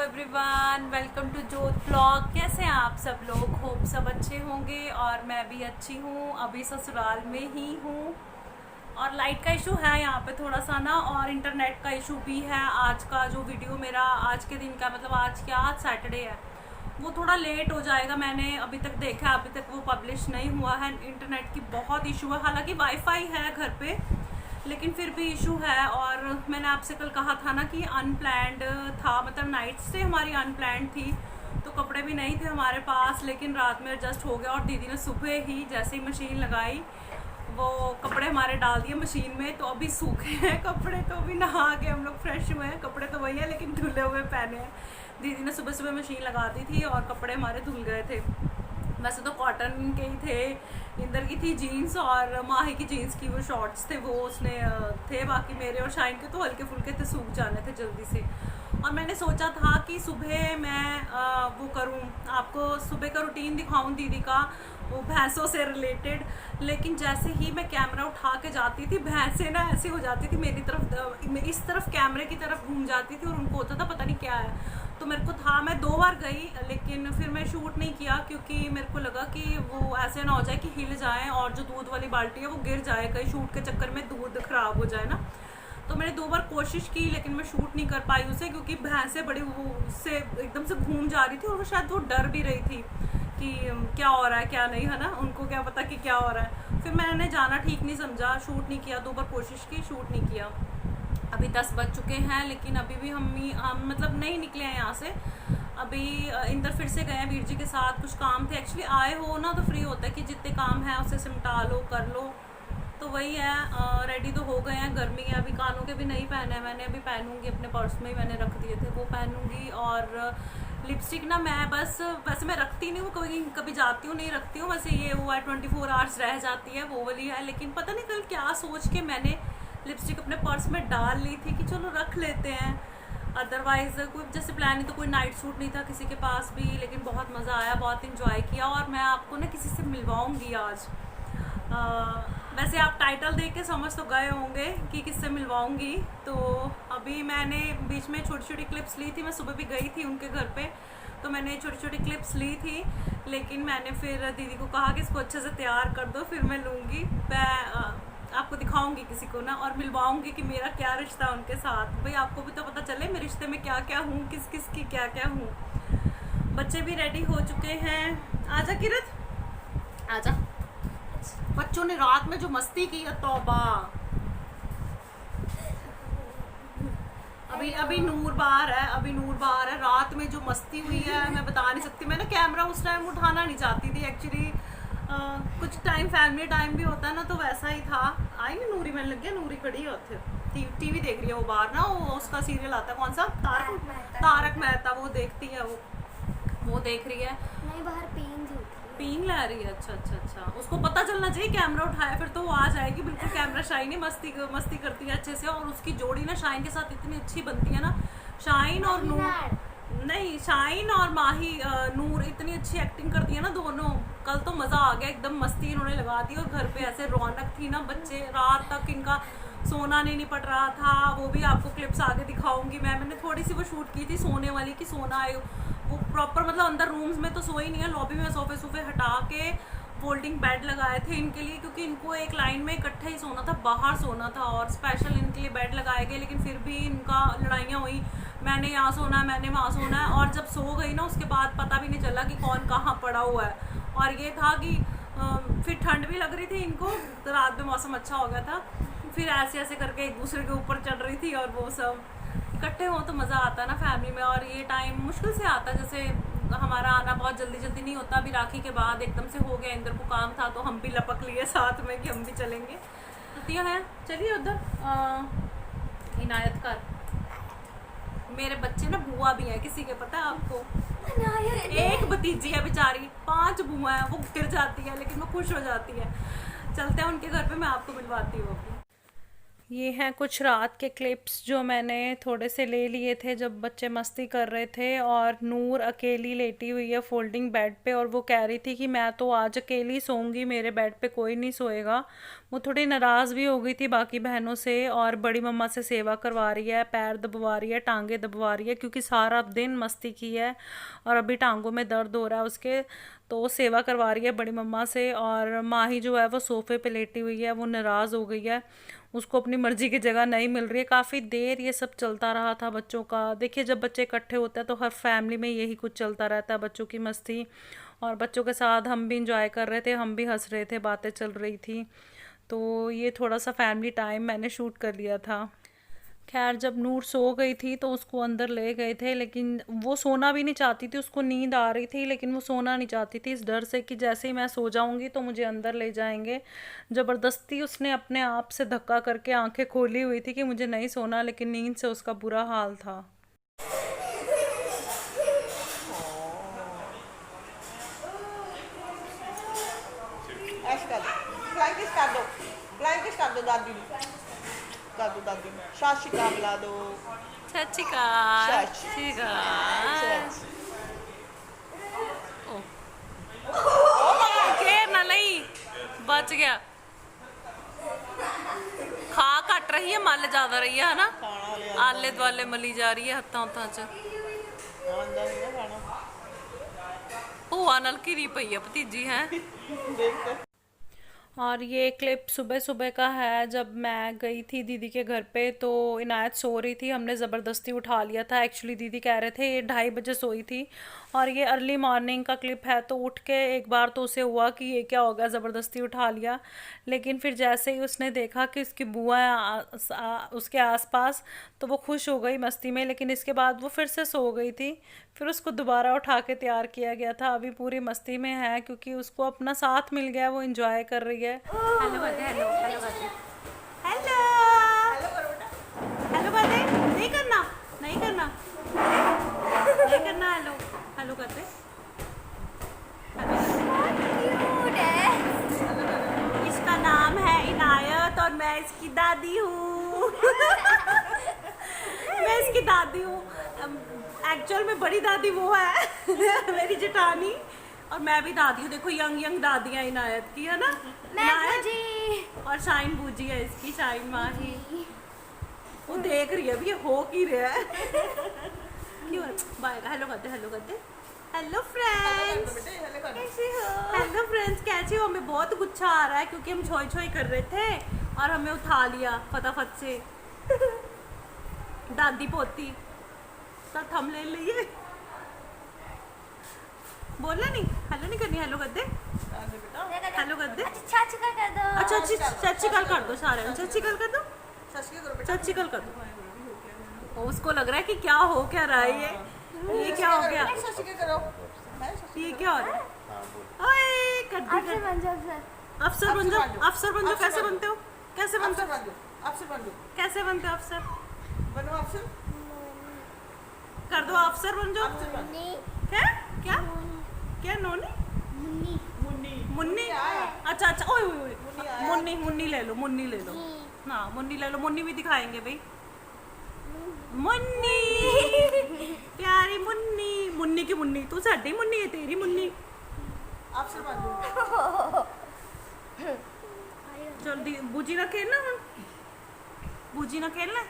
Everyone, welcome to जोत blog. कैसे हैं आप सब लोग? होप सब अच्छे होंगे और मैं भी अच्छी हूँ। अभी ससुराल में ही हूँ और लाइट का इशू है यहाँ पे थोड़ा सा ना, और इंटरनेट का इशू भी है। आज का जो वीडियो मेरा आज के दिन का मतलब आज सैटरडे है, वो थोड़ा लेट हो जाएगा। मैंने अभी तक देखा, अभी तक वो पब्लिश नहीं हुआ है। इंटरनेट की बहुत इशू है, हालांकि वाईफाई है घर पे लेकिन फिर भी इशू है। और मैंने आपसे कल कहा था ना कि अनप्लैंड था, मतलब नाइट से हमारी अनप्लैंड थी, तो कपड़े भी नहीं थे हमारे पास, लेकिन रात में एडजस्ट हो गया। और दीदी ने सुबह ही जैसे ही मशीन लगाई वो कपड़े हमारे डाल दिए मशीन में, तो अभी सूखे हैं कपड़े। तो अभी नहा के हम लोग फ्रेश हुए हैं, कपड़े तो वही है लेकिन धुले हुए पहने हैं। दीदी ने सुबह सुबह मशीन लगा दी थी और कपड़े हमारे धुल गए थे। वैसे तो कॉटन के ही थे, इंदर की थी जीन्स और माही की जीन्स की वो शॉर्ट्स थे, वो उसने थे। बाकी मेरे और शाइन के तो हल्के फुल्के थे, सूख जाने थे जल्दी से। और मैंने सोचा था कि सुबह मैं वो करूं, आपको सुबह का रूटीन दिखाऊं दीदी का, वो भैंसों से रिलेटेड। लेकिन जैसे ही मैं कैमरा उठा के जाती थी, भैंसें ना ऐसी हो जाती थी मेरी तरफ, इस तरफ कैमरे की तरफ घूम जाती थी और उनको होता था पता नहीं क्या है। तो मेरे को था, मैं 2 बार गई लेकिन फिर मैं शूट नहीं किया, क्योंकि मेरे को लगा कि वो ऐसे ना हो जाए कि हिल जाए और जो दूध वाली बाल्टी है वो गिर जाए, कहीं शूट के चक्कर में दूध खराब हो जाए ना। तो मैंने 2 बार कोशिश की लेकिन मैं शूट नहीं कर पाई उसे, क्योंकि भैंसें बड़ी वो उससे एकदम से घूम जा रही थी और वो शायद वो डर भी रही थी कि क्या हो रहा है क्या नहीं, है ना, उनको क्या पता कि क्या हो रहा है। फिर मैंने जाना ठीक नहीं समझा, शूट नहीं किया। 2 बार कोशिश की, शूट नहीं किया। अभी 10 बज चुके हैं लेकिन अभी भी हम मतलब नहीं निकले हैं यहाँ से। अभी इंदर फिर से गए हैं वीर जी के साथ, कुछ काम थे। एक्चुअली आए हो ना तो फ्री होता है कि जितने काम हैं उसे सिमटा लो, कर लो। तो वही है, रेडी तो हो गए हैं। गर्मी है, अभी कानों के भी नहीं पहने मैंने, अभी पहनूंगी, अपने पर्स में ही मैंने रख दिए थे, वो पहनूंगी। और लिपस्टिक ना मैं बस, वैसे मैं रखती नहीं हूँ, कभी कभी जाती हूँ नहीं रखती हूँ। वैसे ये हुआ 24 आवर्स रह जाती है, वो वाली है। लेकिन पता नहीं कल क्या सोच के मैंने लिपस्टिक अपने पर्स में डाल ली थी कि चलो रख लेते हैं। अदरवाइज कोई जैसे प्लान ही तो कोई नाइट सूट नहीं था किसी के पास भी। लेकिन बहुत मज़ा आया, बहुत इंजॉय किया। और मैं आपको ना किसी से मिलवाऊंगी आज। वैसे आप टाइटल देख के समझ तो गए होंगे कि किससे मिलवाऊंगी। तो अभी मैंने बीच में छोटी छोटी क्लिप्स ली थी, मैं सुबह भी गई थी उनके घर पे, तो मैंने छोटी छोटी क्लिप्स ली थी। लेकिन मैंने फिर दीदी को कहा कि इसको अच्छे से तैयार कर दो, फिर मैं लूँगी। मैं आपको दिखाऊंगी किसी को ना, और मिलवाऊंगी कि मेरा क्या रिश्ता है उनके साथ। भाई आपको भी तो पता चले मैं रिश्ते में क्या क्या हूँ, किस किस की क्या क्या हूँ। बच्चे भी रेडी हो चुके हैं। आजा किरत, आजा। बच्चों ने रात में जो मस्ती की है, तौबा। अभी नूर बाहर है, अभी नूर बाहर है। रात में जो मस्ती हुई है मैं बता नहीं सकती। मैं ना कैमरा उस टाइम उठाना नहीं चाहती थी एक्चुअली। कुछ टाइम फैमिली टाइम भी होता है ना, तो वैसा ही था। आई नहीं नूरी, मैंने लग गया नूरी खड़ी है उधर, टीवी देख रही है वो बाहर ना, वो उसका सीरियल आता है, कौन सा, तारक मेहता, वो देखती है, वो देख रही है। नहीं, बाहर पींग ला रही है। अच्छा अच्छा अच्छा, उसको पता चलना चाहिए कैमरा उठाया, फिर तो वो आ जाएगी बिल्कुल। कैमरा शाइन ही मस्ती करती है अच्छे से, और उसकी जोड़ी ना शाइन के साथ इतनी अच्छी बनती है ना। शाइन और नूर, नहीं शाइन और माही, नूर इतनी अच्छी एक्टिंग करती है ना दोनों। कल तो मज़ा आ गया, एकदम मस्ती इन्होंने लगा दी। और घर पे ऐसे रौनक थी ना, बच्चे रात तक, इनका सोना नहीं निपट रहा था। वो भी आपको क्लिप्स आगे दिखाऊंगी। मैंने थोड़ी सी वो शूट की थी सोने वाली, कि सोना आए वो प्रॉपर, मतलब अंदर रूम्स में तो सोई नहीं है, लॉबी में सोफे हटा के फोल्डिंग बेड लगाए थे इनके लिए, क्योंकि इनको एक लाइन में इकट्ठा ही सोना था, बाहर सोना था, और स्पेशल इनके लिए बेड लगाए गए। लेकिन फिर भी इनका लड़ाइयाँ हुई, मैंने यहाँ सोना है, मैंने वहाँ सोना है। और जब सो गई ना उसके बाद पता भी नहीं चला कि कौन कहाँ पड़ा हुआ है। और ये था कि फिर ठंड भी लग रही थी इनको, तो रात में मौसम अच्छा हो गया था। फिर ऐसे ऐसे करके एक दूसरे के ऊपर चढ़ रही थी, और वो सब इकट्ठे हो तो मज़ा आता है ना फैमिली में। और ये टाइम मुश्किल से आता है, जैसे हमारा आना बहुत जल्दी जल्दी नहीं होता। अभी राखी के बाद एकदम से हो गया, इंदर को काम था तो हम भी लपक लिए साथ में कि हम भी चलेंगे। तो है, चलिए उधर इनायत कर। मेरे बच्चे ना बुआ भी है किसी के, पता है आपको? एक भतीजी है बेचारी, 5 बुआ है, वो गिर जाती है लेकिन वो खुश हो जाती है। चलते हैं उनके घर पे, मैं आपको मिलवाती हूँ। ये हैं कुछ रात के क्लिप्स जो मैंने थोड़े से ले लिए थे जब बच्चे मस्ती कर रहे थे। और नूर अकेली लेटी हुई है फोल्डिंग बेड पे, और वो कह रही थी कि मैं तो आज अकेली सोऊंगी, मेरे बेड पे कोई नहीं सोएगा। वो थोड़ी नाराज़ भी हो गई थी बाकी बहनों से, और बड़ी मम्मा से सेवा करवा रही है, पैर दबवा रही है, टांगे दबवा रही है, क्योंकि सारा दिन मस्ती की है और अभी टांगों में दर्द हो रहा है उसके। तो वो सेवा करवा रही है बड़ी मम्मा से। और माही जो है वो सोफ़े पे लेटी हुई है, वो नाराज़ हो गई है, उसको अपनी मर्जी की जगह नहीं मिल रही है। काफ़ी देर ये सब चलता रहा था बच्चों का। देखिए जब बच्चे इकट्ठे होते हैं तो हर फैमिली में यही कुछ चलता रहता है, बच्चों की मस्ती। और बच्चों के साथ हम भी इंजॉय कर रहे थे, हम भी हंस रहे थे, बातें चल रही थी। तो ये थोड़ा सा फैमिली टाइम मैंने शूट कर लिया था। खैर जब नूर सो गई थी तो उसको अंदर ले गए थे, लेकिन वो सोना भी नहीं चाहती थी, उसको नींद आ रही थी लेकिन वो सोना नहीं चाहती थी, इस डर से कि जैसे ही मैं सो जाऊंगी तो मुझे अंदर ले जाएंगे। ज़बरदस्ती उसने अपने आप से धक्का करके आंखें खोली हुई थी कि मुझे नहीं सोना, लेकिन नींद से उसका बुरा हाल था। ऐसे कर दो, ब्लैंकेट कर दो, ब्लैंकेट कर दो दादी को, कर दो दादी को, शाशिका बुला दो, सचिका शाशिका, ना नहीं बच गया। खा घट रही है, मल ज्यादा रही है ना, आले दुआले मली जा रही है हत्थां हुत्थां च। भूआ नाल घिरी पई है भतीजी है। और ये क्लिप सुबह सुबह का है, जब मैं गई थी दीदी के घर पे तो इनायत सो रही थी, हमने ज़बरदस्ती उठा लिया था। एक्चुअली दीदी कह रहे थे ये 2:30 बजे सोई थी, और ये अर्ली मॉर्निंग का क्लिप है। तो उठ के एक बार तो उसे हुआ कि ये क्या हो गया, ज़बरदस्ती उठा लिया। लेकिन फिर जैसे ही उसने देखा कि उसकी बुआ उसके आसपास, तो वो खुश हो गई मस्ती में, लेकिन इसके बाद वो फिर से सो गई थी। फिर उसको दोबारा उठा के तैयार किया गया था। अभी पूरी मस्ती में है क्योंकि उसको अपना साथ मिल गया, वो इंजॉय कर रही है। हेलो करते, हेलो हेलो करते, हेलो हेलो करते, नहीं करना, नहीं करना, नहीं करना, हेलो हेलो करते, इसका नाम है इनायत और मैं इसकी दादी हूँ। मैं इसकी दादी हूँ। एक्चुअल में बड़ी दादी वो है मेरी जेठानी, और मैं भी दादी हूँ। देखो यंग यंग दादियाँ इनायत की, है ना, इनायत और शाइन बूजी है इसकी, शाइन माही। वो देख रही है अभी ये हो की रहा है। क्यों बाय, हेलो करते, हेलो करते, हेलो फ्रेंड्स, कैसे हो, हेलो फ्रेंड्स कैसे हो। हमें बहुत गुस्सा आ रहा है क्योंकि हम छोई छोई कर रहे थे और हमें उठा लिया फटाफट से। दादी पोती साथ हम ले लिए। बोलना नहीं, हेलो नहीं करनी, हेलो कर दे, हेलो कर दे, अच्छा चाची कल कर दो, सारे चाची कल कर दो, चाची कल कर दो। उसको लग रहा है कि क्या हो क्या रहा है ये क्या हो गया, ये क्या हो रहा है। ओए अफसर बन जाओ, अफसर बन जाओ। कैसे बनते हो, कैसे बनते हो, अफसर बन जाओ, कैसे बनते हो अफसर, बनो अफसर, कर दो अफसर बन जाओ। क्या क्या क्या, नोनी, मुन्नी, मुन्नी, मुन्नी, अच्छा अच्छा, ओए ओए मुन्नी, मुन्नी ले लो, मुन्नी ले लो, हाँ मुन्नी ले लो, मुन्नी भी दिखाएंगे भाई। मुन्नी प्यारी मुन्नी, मुन्नी की मुन्नी, तू साडी मुन्नी है, तेरी मुन्नी। अफसर बन जाओ। जल्दी बूजी ना खेलना, बूजी ना खेलना।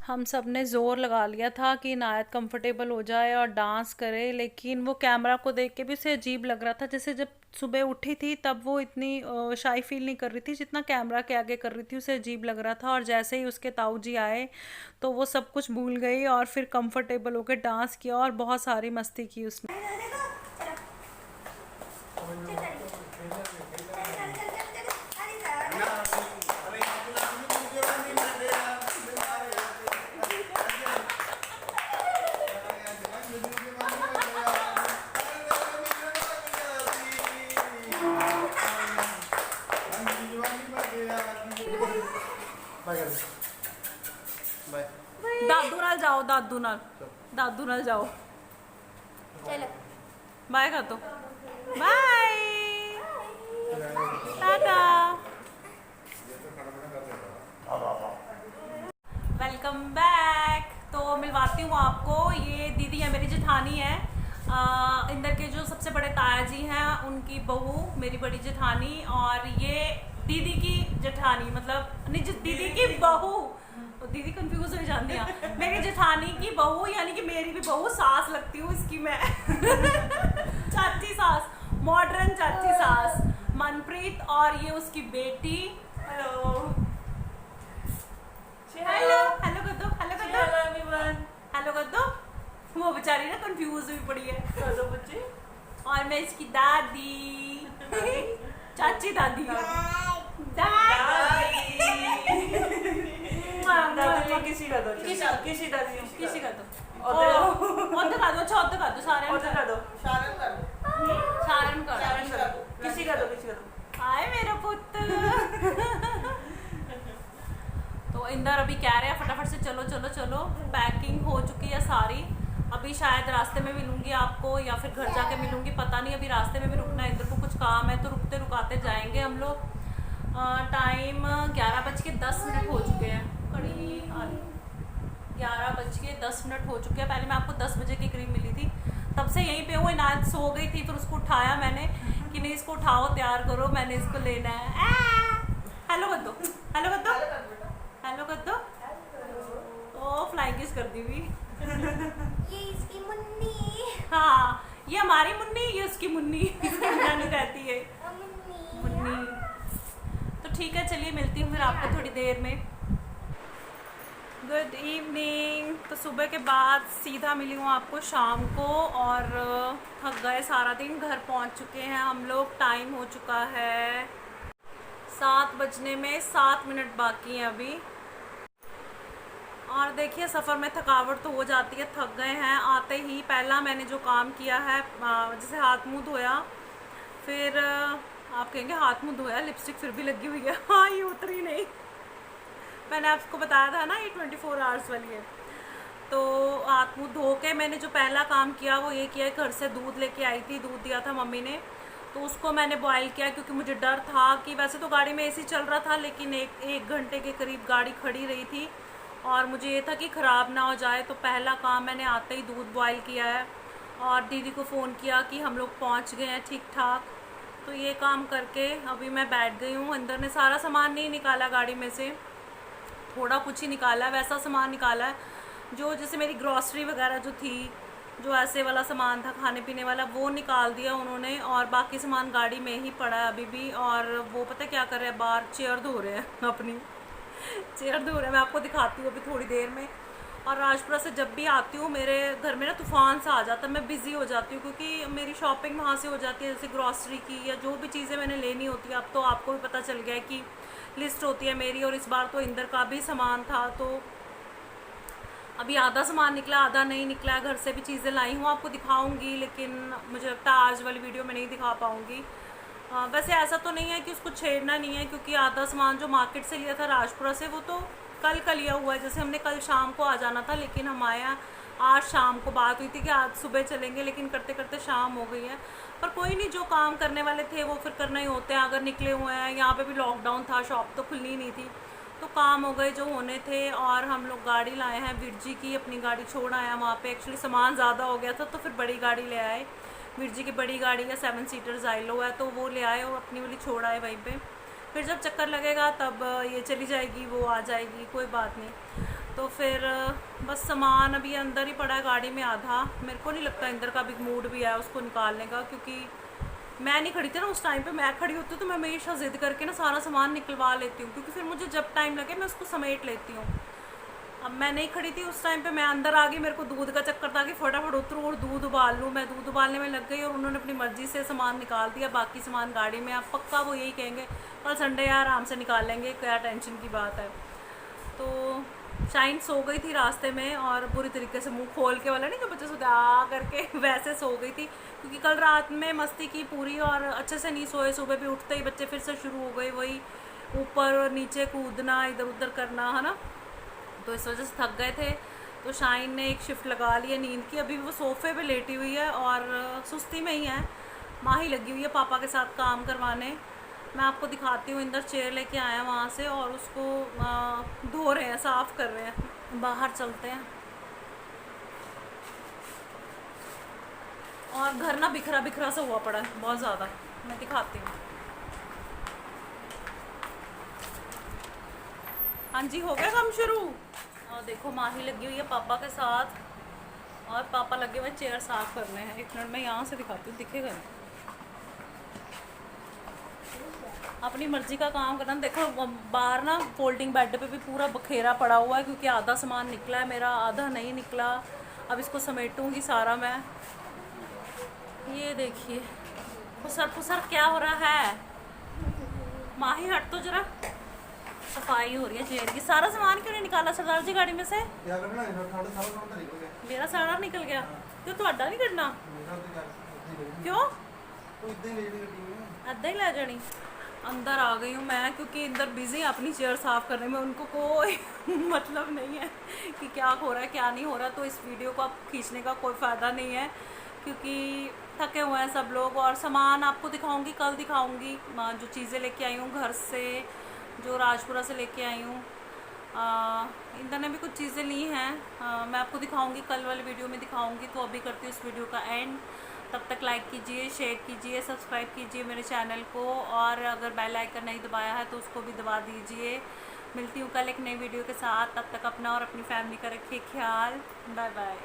हम सब ने ज़ोर लगा लिया था कि इनायत कंफर्टेबल हो जाए और डांस करे, लेकिन वो कैमरा को देख के भी उसे अजीब लग रहा था। जैसे जब सुबह उठी थी तब वो इतनी शाई फील नहीं कर रही थी जितना कैमरा के आगे कर रही थी, उसे अजीब लग रहा था। और जैसे ही उसके ताऊ जी आए तो वो सब कुछ भूल गई और फिर कंफर्टेबल होकर डांस किया और बहुत सारी मस्ती की उसने। दादू नाल जाओ, दादू नाल जाओ, चलो बाय कर दो, बाय टाटा। Welcome back. तो मिलवाती हूँ आपको, ये दीदी है मेरी जेठानी है, इंदर के जो सबसे बड़े ताया जी हैं उनकी बहू मेरी बड़ी जेठानी, और ये दीदी की जेठानी मतलब नहीं दीदी की बहू, तो दीदी कंफ्यूज हो जाती है, मेरी जेठानी की बहू यानी कि मेरी भी बहू, सास लगती हूँ इसकी मैं चाची सास, मॉडर्न चाची सास मनप्रीत, और ये उसकी बेटी। हेलो हेलो हेलो कर दो, हेलो कर दो, हेलो कर दो। वो बेचारी ना कंफ्यूज हुई पड़ी है। चलो बच्चे, और मैं इसकी दादी चाची दादी दादी किसी का दो, किसी दादी किसी का तो और दिखा दो, अच्छा और दिखा दो, सारे कर दो, शारण कर दो, सारण कर शारण कर दो, किसी का दो। आए मेरा पुत्र। तो इंदर अभी कह रहे हैं फटाफट से चलो चलो चलो, पैकिंग हो चुकी है सारी, अभी शायद रास्ते में मिलूंगी आपको या फिर घर जाके मिलूंगी, पता नहीं, अभी रास्ते में भी रुकना है, इंदर को कुछ काम है तो रुकते रुकाते जाएंगे हम लोग। टाइम 11:10 हो चुके हैं, कड़ी 11:10 हो चुके हैं। पहले मैं आपको 10 बजे के करीब मिली थी, तब से यहीं पे हूँ। इनायत सो गई थी, फिर उसको उठाया मैंने कि नहीं इसको उठाओ, तैयार करो, मैंने इसको लेना है। हेलो कर दो, हेलो कर दो, हेलो कर दो। ओ फ्लाइंग किस कर दी हुई। ये इसकी मुन्नी। हाँ ये हमारी मुन्नी, ये उसकी मुन्नी, इसकी मुन्नी रहती है मुन्नी। मुन्नी। तो ठीक है, चलिए मिलती हूँ फिर आपको थोड़ी देर में। Good evening. तो सुबह के बाद सीधा मिली हूँ आपको शाम को, और थक गए सारा दिन, घर पहुँच चुके हैं हम लोग, टाइम हो चुका है 7 बजने में 7 मिनट बाकी हैं अभी। और देखिए सफ़र में थकावट तो हो जाती है, थक गए हैं। आते ही पहला मैंने जो काम किया है, जैसे हाथ मुंह धोया, फिर आप कहेंगे हाथ मुंह धोया, लिपस्टिक फिर भी लगी हुई है। हाँ ये उतरी नहीं, मैंने आपको बताया था ना ये 24 आवर्स वाली है। तो हाथ मुंह धो के मैंने जो पहला काम किया वो ये किया, घर से दूध लेके आई थी, दूध दिया था मम्मी ने, तो उसको मैंने बॉयल किया, क्योंकि मुझे डर था कि वैसे तो गाड़ी में एसी चल रहा था, लेकिन एक घंटे के करीब गाड़ी खड़ी रही थी और मुझे ये था कि ख़राब ना हो जाए। तो पहला काम मैंने आते ही दूध बॉयल किया है, और दीदी को फ़ोन किया कि हम लोग पहुंच गए हैं ठीक ठाक। तो ये काम करके अभी मैं बैठ गई हूँ। अंदर ने सारा सामान नहीं निकाला गाड़ी में से, थोड़ा कुछ ही निकाला है, वैसा सामान निकाला है जो जैसे मेरी ग्रॉसरी वगैरह जो थी, जो ऐसे वाला सामान था खाने पीने वाला, वो निकाल दिया उन्होंने, और बाकी सामान गाड़ी में ही पड़ा है अभी भी। और वो पता क्या कर रहे हैं, बाहर चेयर धो रहे हैं, अपनी चेयर धो रहे हैं, मैं आपको दिखाती हूँ अभी थोड़ी देर में। और राजपुरा से जब भी आती हूँ मेरे घर में ना तूफ़ान सा आ जाता है, मैं बिज़ी हो जाती हूँ, क्योंकि मेरी शॉपिंग वहाँ से हो जाती है, जैसे ग्रॉसरी की या जो भी चीज़ें मैंने लेनी होती है। अब तो आपको भी पता चल गया है कि लिस्ट होती है मेरी, और इस बार तो इंदर का भी सामान था, तो अभी आधा सामान निकला, आधा नहीं निकला। घर से भी चीज़ें लाई हूँ, आपको दिखाऊंगी, लेकिन मुझे लगता है आज वाली वीडियो में नहीं दिखा पाऊँगी। वैसे ऐसा तो नहीं है कि उसको छेड़ना नहीं है, क्योंकि आधा सामान जो मार्केट से लिया था राजपुरा से, वो तो कल का लिया हुआ है। जैसे हमने कल शाम को आ जाना था, लेकिन हम आया आज शाम को, बात हुई थी कि आज सुबह चलेंगे, लेकिन करते करते शाम हो गई है। पर कोई नहीं, जो काम करने वाले थे वो फिर करना ही होते हैं, अगर निकले हुए हैं। यहाँ पे भी लॉकडाउन था, शॉप तो खुलनी नहीं थी, तो काम हो गए जो होने थे। और हम लोग गाड़ी लाए हैं विरजी की, अपनी गाड़ी छोड़ आया वहाँ पे। एक्चुअली सामान ज़्यादा हो गया था, तो फिर बड़ी गाड़ी ले आए, विरजी की बड़ी गाड़ी है, 7 सीटर जाइलो है, तो वो ले आए और अपनी वाली छोड़ आए वहीं पे। फिर जब चक्कर लगेगा तब ये चली जाएगी, वो आ जाएगी, कोई बात नहीं। तो फिर बस सामान अभी अंदर ही पड़ा है गाड़ी में आधा। मेरे को नहीं लगता इंदर का भी मूड भी है उसको निकालने का, क्योंकि मैं नहीं खड़ी थी ना उस टाइम पे। मैं खड़ी होती हूँ तो मैं हमेशा ज़िद करके ना सारा सामान निकलवा लेती हूँ, क्योंकि फिर मुझे जब टाइम लगे मैं उसको समेट लेती हूँ। अब मैं नहीं खड़ी थी उस टाइम पे, मैं अंदर आ गई, मेरे को दूध का चक्कर था कि फटाफट उतरूँ और दूध उबाल लूँ। मैं दूध उबालने में लग गई और उन्होंने अपनी मर्ज़ी से सामान निकाल दिया, बाकी सामान गाड़ी में। अब पक्का वो यही कहेंगे कल संडे है आराम से निकाल लेंगे, क्या टेंशन की बात है। तो शाइन सो गई थी रास्ते में, और बुरी तरीके से मुंह खोल के वाला नहीं जो बच्चे सोते आ करके, वैसे सो गई थी, क्योंकि कल रात में मस्ती की पूरी और अच्छे से नहीं सोए। सुबह भी उठते ही बच्चे फिर से शुरू हो गए वही ऊपर और नीचे कूदना, इधर उधर करना, है ना। तो इस वजह से थक गए थे। तो शाइन ने एक शिफ्ट लगा ली है नींद की, अभी वो सोफ़े पे लेटी हुई है और सुस्ती में ही है। माँ ही लगी हुई है पापा के साथ काम करवाने। मैं आपको दिखाती हूँ। इंदर चेयर लेके आया वहाँ से और उसको धो रहे हैं, साफ़ कर रहे हैं। बाहर चलते हैं। और घर ना बिखरा बिखरा सा हुआ पड़ा है बहुत ज़्यादा। मैं दिखाती हूँ। हाँ जी, हो गया काम शुरू। और देखो माही लगी हुई है पापा के साथ और पापा लगे हुए चेयर साफ करने हैं। एक मिनट में यहाँ से दिखाती हूँ, दिखेगा नहीं। अपनी मर्जी का काम करना। देखो बाहर ना फोल्डिंग बेड पे भी पूरा बखेरा पड़ा हुआ है क्योंकि आधा सामान निकला है मेरा, आधा नहीं निकला। अब इसको समेटूंगी सारा मैं। ये देखिए फुसर फुसर क्या हो रहा है। माही हट तो जरा। सफाई हो रही है चेयर की। सारा सामान क्यों नहीं निकाला सरदार जी गाड़ी में से? मेरा सारा निकल गया। क्यों ਤੁਹਾਡਾ नहीं करना? क्यों? अद्धा ही ले जानी। अंदर आ गई हूँ मैं क्योंकि अंदर बिजी है अपनी चेयर साफ़ करने में। उनको कोई मतलब नहीं है कि क्या हो रहा है क्या नहीं हो रहा। तो इस वीडियो को अब खींचने का कोई फ़ायदा नहीं है क्योंकि थके हुए हैं सब लोग। और सामान आपको दिखाऊंगी, कल दिखाऊंगी जो चीज़ें लेके आई हूँ घर से, जो राजपुरा से लेके आई हूँ। इंदर ने भी कुछ चीज़ें ली हैं। मैं आपको दिखाऊंगी, कल वाले वीडियो में दिखाऊंगी। तो अभी करती हूँ इस वीडियो का एंड। तब तक लाइक कीजिए, शेयर कीजिए, सब्सक्राइब कीजिए मेरे चैनल को। और अगर बेल आइकन नहीं दबाया है तो उसको भी दबा दीजिए। मिलती हूँ कल एक नई वीडियो के साथ। तब तक अपना और अपनी फैमिली का रखिए ख्याल। Bye bye.